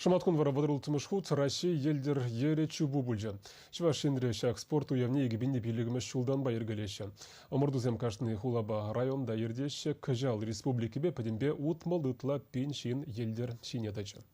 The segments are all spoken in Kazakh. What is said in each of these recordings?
Шаматкун вара бадырылтымыш хут Россия елдер ере чубу бульжа. Чуваш шендре шак спорт уявне егибинде бирлигіміз шулдан ба ергелеші. Омырдузем каштыны хулаба районда ердеші Кыжал республикибе падимбе утмалытла пеншин елдер шинедачы.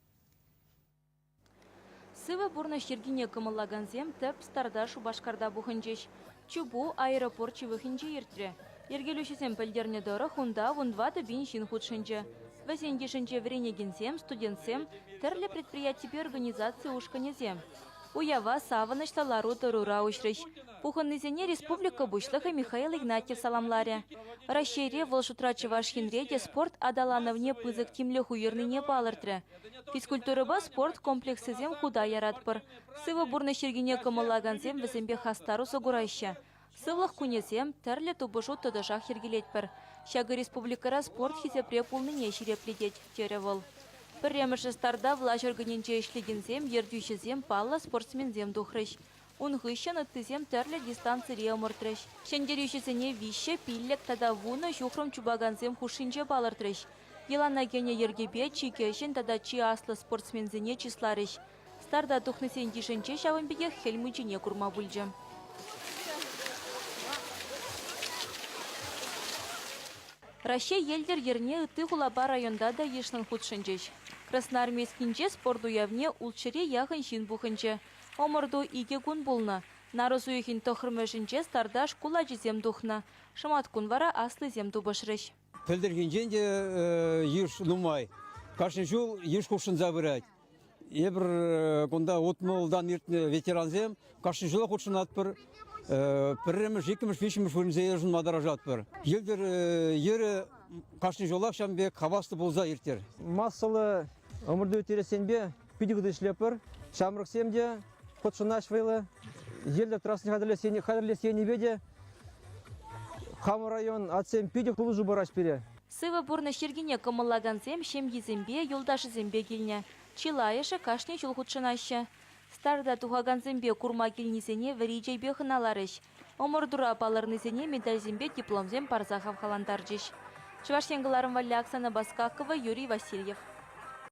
Сыва бурна шергине кымыллаганзем тәп старда шубашкарда бухынчеш. Чубу аэропорт чывыхынче ертре. Ергелушесем пілдерне доры хунда вундваты беншин худшынче. Васендешінче вренегенсем, студентсем, терлі предприятие организации ушканезем. Уява савыныш талару тұрура ушрыш. Пухыннызене республика бушлыха Михаил Игнатьев саламларе. Расшире волшутра Чувашхинреде спорт адалановне пызык тимле хуерныне балыртры. Физкультурыба спорт комплексызем худа яратпыр. Сыва бурна шергине кымыллаганзем візембе хастару согурайща. Сывлық күнесем тәрлі тубышу тұдышақ ергелетпір. Шагы республикара спорт хизепре пулныне ширепледет, теревол. Пірреміші старда влаш органинче ішлегензем, ердюшізем палла спортсмензем духрыш. Унғышын ыттызем тәрлі дистанцирия омыртрыш. Шендерюшізіне вище пиллек тада вуны жухрым чубаганзем хушинче балыртрыш. Елана гене ергебе чикешін тада чи аслы спортсмензіне числарыш. Старда тухнысен дишінче шавынбеге хельмычыне курма бульжы. Россия елдер ерне ыты хулаба районда да ешнын худшынчеш. Красноармейскинче спорт уявне улчыре яхын шин бухынче. Омырду иге кун булна. Нарыз уйхин тохырмышынче старда шкула жезем духна. Шамат кун вара аслы зем дубышрыш. Пілдірген де еш нумай. Кашын жол еш хушын забырать. Ебір кунда отмылдан ертіне ветеранзем, кашын жола хушын атпыр. Пірреміш, екіміш, бешіміш өрімзе ержін мадаражат бір. Елдер ері қашын жолақ шамбе қабасты болза ертер. Массалы өмірді өтересенбе педигуды ішлепір. Шамрықсемде құтшынаш вайлы. Елдер трасын қадірлесені беде. Қамы район атсем педиг тұлы жұбараш бере. Сыва бурна шергине кымыллаганзем шем езембе юлдашы зембе келіне. Чилайышы кашне жол құтшынашы. Старда тухаганзембе курма келнесене варижайбе хыналарыш. Омырдура апаларнысене медальзембе дипломзем парзахав халандаржыш. Чуваш яңғыларым Валля Оксана Баскакова, Юрий Васильев.